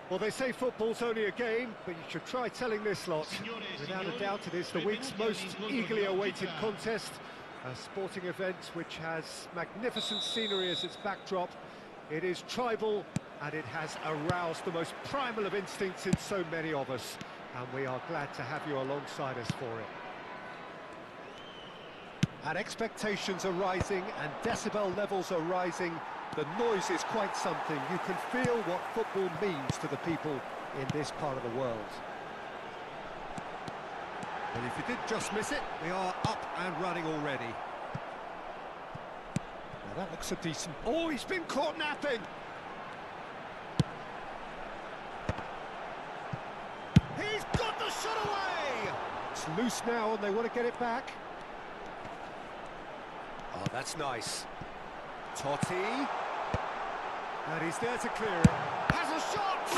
Well, they say football's only a game, but you should try telling this lot. Without a doubt, it is the week's most eagerly awaited contest. A sporting event which has magnificent scenery as its backdrop. It is tribal, and it has aroused the most primal of instincts in so many of us. And we are glad to have you alongside us for it. And expectations are rising, and decibel levels are rising. The noise is quite something. You can feel what football means to the people in this part of the world. And if you did just miss it, we are up and running already. Now that looks a decent... Oh, he's been caught napping! He's got the shot away! It's loose now and they want to get it back. Oh, that's nice. Totti. And he's there to clear it. Has a shot!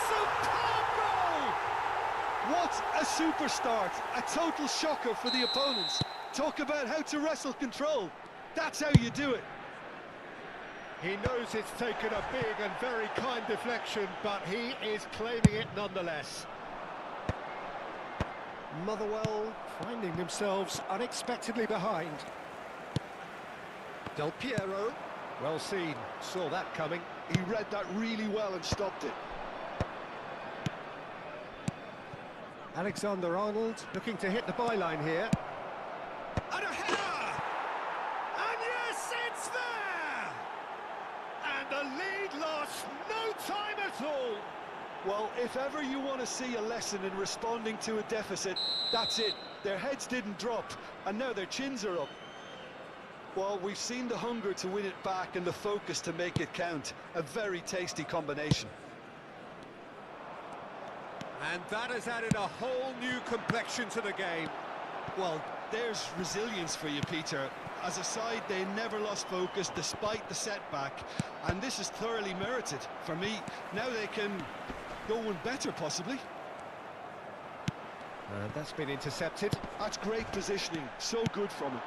Superb goal! What a super start! A total shocker for the opponents. Talk about how to wrestle control. That's how you do it. He knows it's taken a big and very kind deflection, but he is claiming it nonetheless. Motherwell finding themselves unexpectedly behind. Del Piero, well seen, saw that coming. He read that really well and stopped it. Alexander-Arnold looking to hit the byline here. And a header! And yes, it's there! And the lead lost no time at all. Well, if ever you want to see a lesson in responding to a deficit, that's it. Their heads didn't drop, and now their chins are up. Well, we've seen the hunger to win it back and the focus to make it count. A very tasty combination. And that has added a whole new complexion to the game. Well, there's resilience for you, Peter. As a side, they never lost focus despite the setback, and this is thoroughly merited. For me, now they can go one better, possibly. And that's been intercepted. That's great positioning, so good from him.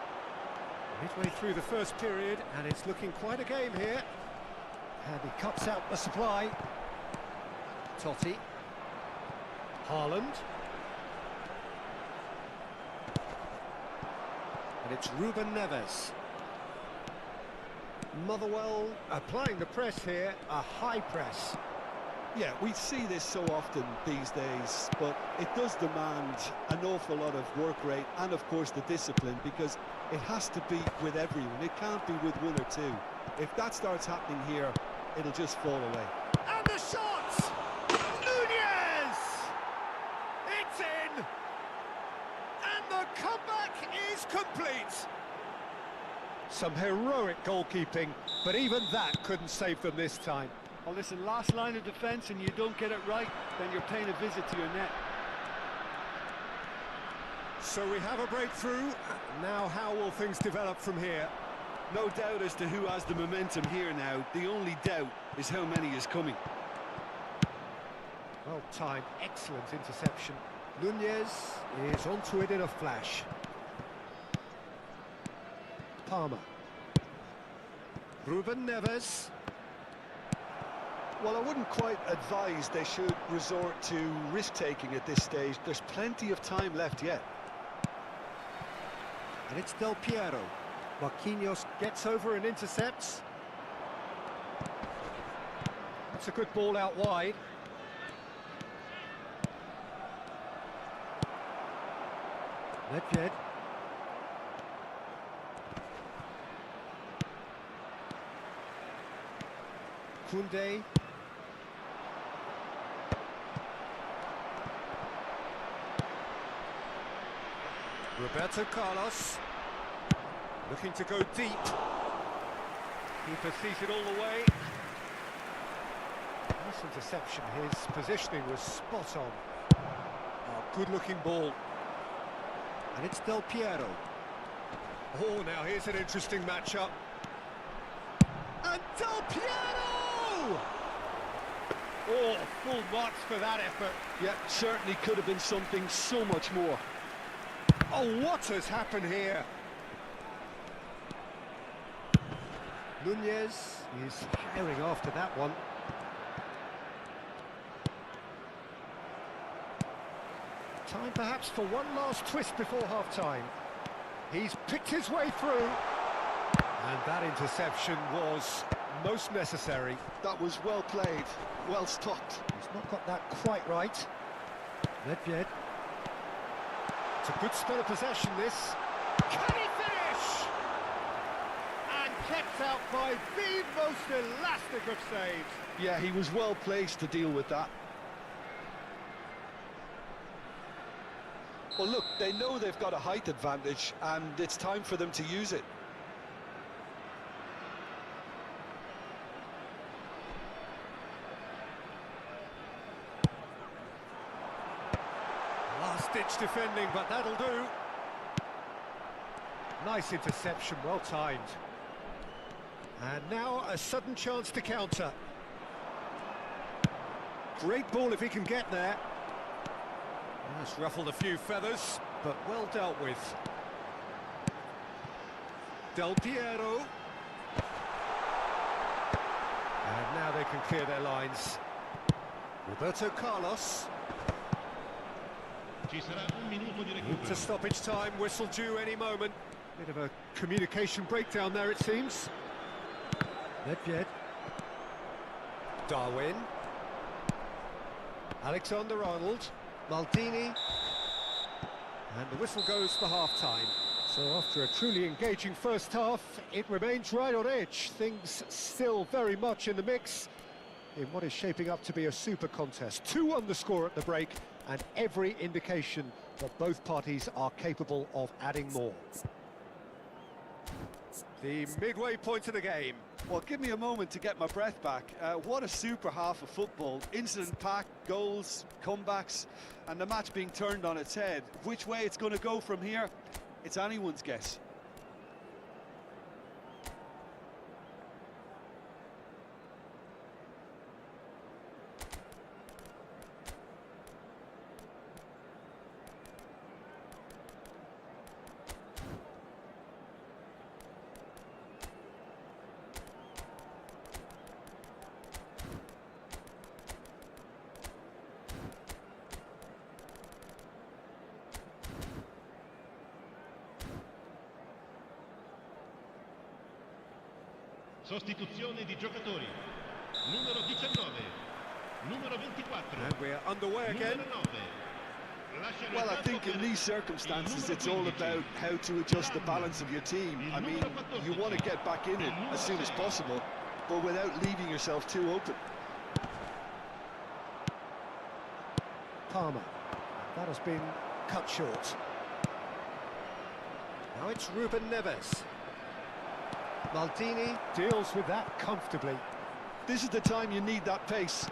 Midway through the first period, and it's looking quite a game here. And he cuts out the supply. Totti. Haaland. And it's Ruben Neves. Motherwell applying the press here, a high press. Yeah, we see this so often these days, but it does demand an awful lot of work rate and, of course, the discipline, because it has to be with everyone. It can't be with one or two. If that starts happening here, it'll just fall away. And the shot! Nunez! It's in! And the comeback is complete! Some heroic goalkeeping, but even that couldn't save them this time. Well, listen, last line of defence and you don't get it right, then you're paying a visit to your net. So we have a breakthrough. Now how will things develop from here? No doubt as to who has the momentum here now. The only doubt is how many is coming. Well timed, excellent interception. Nunez is onto it in a flash. Palmer. Ruben Neves. Well, I wouldn't quite advise they should resort to risk-taking at this stage. There's plenty of time left yet. And it's Del Piero. Marquinhos gets over and intercepts. That's a good ball out wide. Nedved. Koundé. Roberto Carlos, looking to go deep. Keeper sees it all the way. Nice interception, his positioning was spot on. Oh, good-looking ball. And it's Del Piero. Oh, now here's an interesting matchup. And Del Piero! Oh, full marks for that effort. Yeah, certainly could have been something so much more. Oh, what has happened here? Nunez is firing after that one. Time perhaps for one last twist before half-time. He's picked his way through. And that interception was most necessary. That was well played, well stopped. He's not got that quite right. Nedved. It's a good spell of possession, this. Can he finish? And kept out by the most elastic of saves. Yeah, he was well placed to deal with that. Well, look, they know they've got a height advantage, and it's time for them to use it. Last-ditch defending, but that'll do. Nice interception, well timed. And now a sudden chance to counter. Great ball if he can get there. That's ruffled a few feathers, but well dealt with. Del Piero. And now they can clear their lines. Roberto Carlos. Into stoppage time, whistle due any moment. Bit of a communication breakdown there, it seems. Nedved. Darwin. Alexander-Arnold. Maldini. And the whistle goes for half-time. So after a truly engaging first half, it remains right on edge. Things still very much in the mix in what is shaping up to be a super contest. 2-1 the score at the break, and every indication that both parties are capable of adding more. The midway point of the game. Well, give me a moment to get my breath back. What a super half of football. Incident-packed, goals, comebacks, and the match being turned on its head. Which way it's going to go from here, it's anyone's guess. Sostituzione di giocatori. Numero 19, numero 24. And we're underway again. Well, I think in these circumstances it's all about how to adjust the balance of your team. I mean, you want to get back in it as soon as possible, but without leaving yourself too open. Palmer. That has been cut short. Now it's Ruben Neves. Maldini deals with that comfortably. This is the time you need that pace.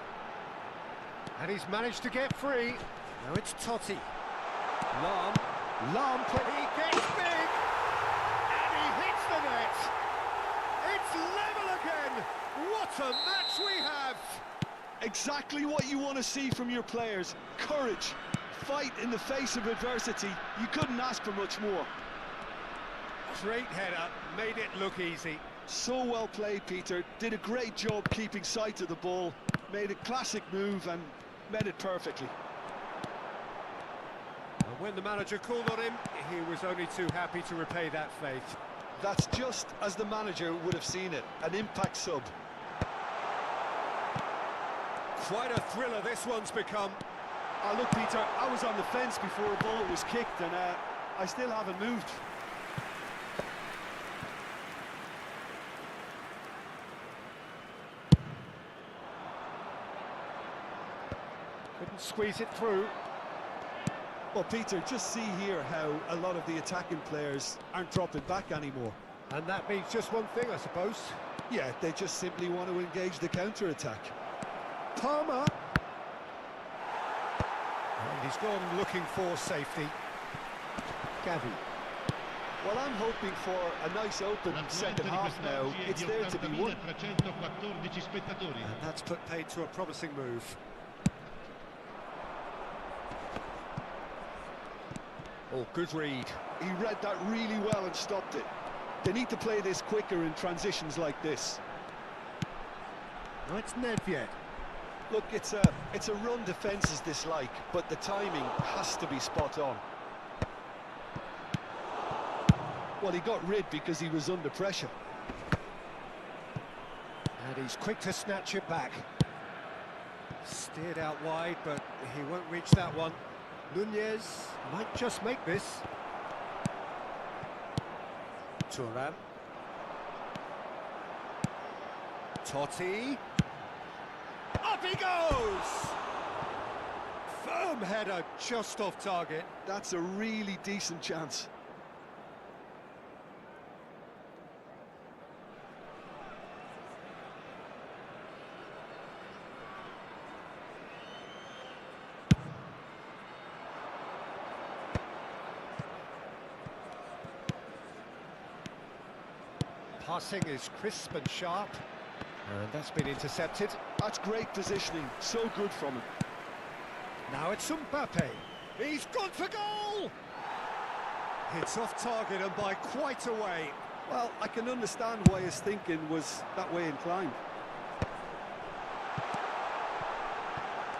And he's managed to get free. Now it's Totti. Lam. He gets big. And he hits the net. It's level again. What a match we have. Exactly what you want to see from your players. Courage. Fight in the face of adversity. You couldn't ask for much more. Great header, made it look easy. So well played, Peter. Did a great job keeping sight of the ball. Made a classic move and met it perfectly. And when the manager called on him, he was only too happy to repay that faith. That's just as the manager would have seen it. An impact sub. Quite a thriller this one's become. Oh, look, Peter, I was on the fence before a ball was kicked, and I still haven't moved. Couldn't squeeze it through. Well, Peter, just see here how a lot of the attacking players aren't dropping back anymore. And that means just one thing, I suppose. Yeah, they just simply want to engage the counter-attack. Palmer. And he's gone looking for safety. Gavi. Well, I'm hoping for a nice open second half now. It's there to be won. And that's put paid to a promising move. Oh, good read. He read that really well and stopped it. They need to play this quicker in transitions like this. Now it's Nedved. Look, it's a run defence's dislike, but the timing has to be spot on. Well, he got rid because he was under pressure. And he's quick to snatch it back. Steered out wide, but he won't reach that one. Nunez might just make this. Thuram. Totti. Up he goes! Firm header, just off target. That's a really decent chance. Passing is crisp and sharp. And that's been intercepted. That's great positioning, so good from him. Now it's Mbappe. He's gone for goal! It's off target and by quite a way. Well, I can understand why his thinking was that way inclined.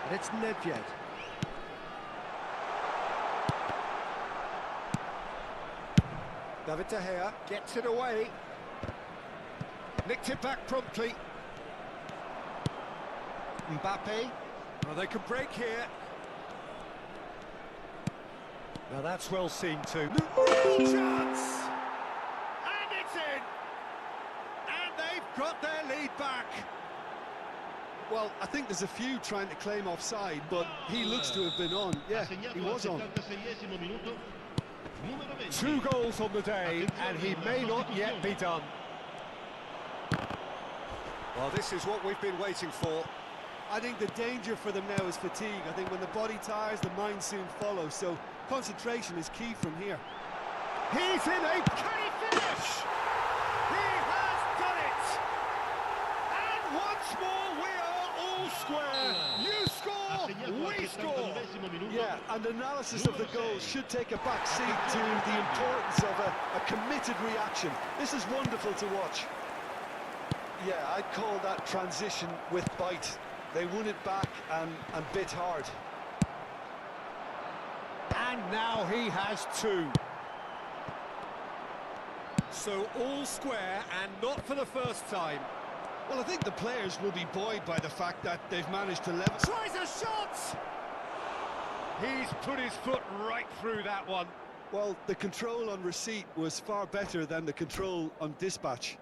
And it's Nedved. David De Gea gets it away. Nicked it back promptly. Mbappe. Oh, they can break here. Now that's well seen too. Real chance! And it's in! And they've got their lead back. Well, I think there's a few trying to claim offside, but he looks to have been on. Yeah, he was on. 2 goals on the day, and he may not yet be done. Well, this is what we've been waiting for. I think the danger for them now is fatigue. I think when the body tires, the mind soon follows. So concentration is key from here. He's in a... Can he finish? He has done it! And once more, we are all square. You score, we score. Yeah, and analysis of the goals should take a back seat to the importance of a committed reaction. This is wonderful to watch. Yeah, I'd call that transition with bite. They won it back and bit hard. And now he has 2. So all square and not for the first time. Well, I think the players will be buoyed by the fact that they've managed to level. Tries a shot! He's put his foot right through that one. Well, the control on receipt was far better than the control on dispatch.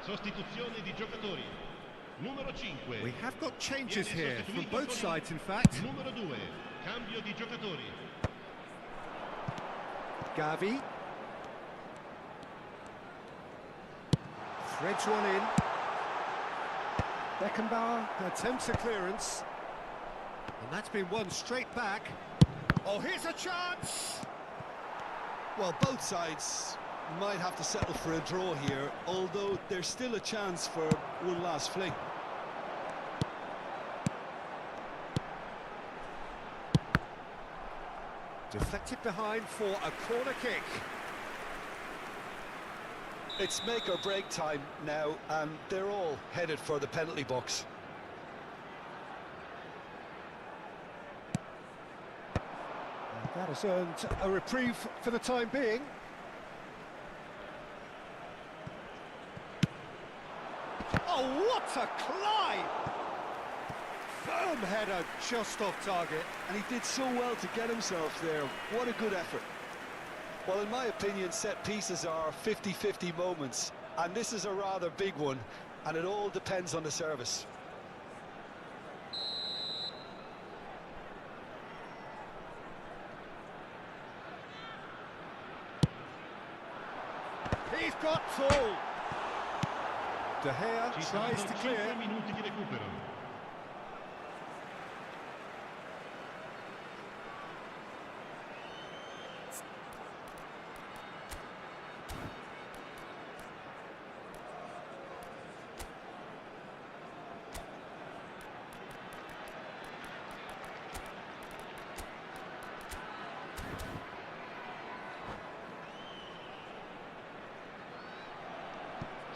Sostituzione di giocatori. Numero 5. We have got changes here from both sides, in fact. Numero 2. Cambio di giocatori. Gavi. Threads one in. Beckenbauer attempts a clearance. And that's been won straight back. Oh, here's a chance! Well, both sides might have to settle for a draw here, although there's still a chance for one last fling. Deflected behind for a corner kick. It's make or break time now, and they're all headed for the penalty box. And that has earned a reprieve for the time being. Oh, what a climb! Firm header just off target. And he did so well to get himself there. What a good effort. Well, in my opinion, set pieces are 50-50 moments, and this is a rather big one, and it all depends on the service. He's got all. De Gea Ci tries saranno to clear. 5 minuti di recupero.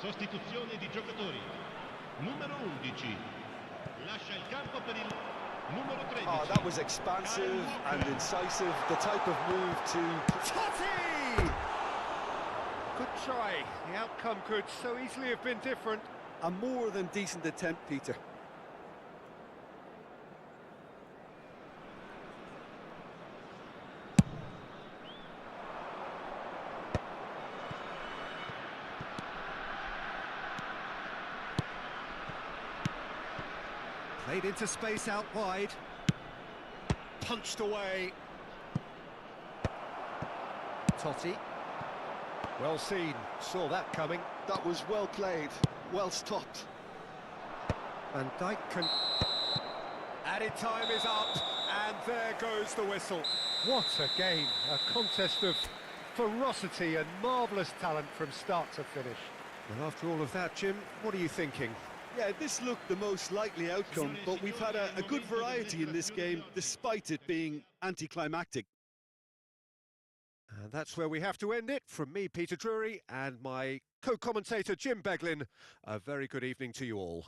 Sostituzione di giocatori. Numero 11. Lascia il campo per il numero 13. Oh, that was expansive and incisive. The type of move to... Totti! Good try. The outcome could so easily have been different. A more than decent attempt, Peter. Played into space out wide. Punched away. Totti. Well seen. Saw that coming. That was well played, well stopped. Van Dijk can... Added time is up, and there goes the whistle. What a game. A contest of ferocity and marvellous talent from start to finish. Well, after all of that, Jim, what are you thinking? Yeah, this looked the most likely outcome, but we've had a good variety in this game, despite it being anticlimactic. And that's where we have to end it. From me, Peter Drury, and my co-commentator, Jim Beglin, a very good evening to you all.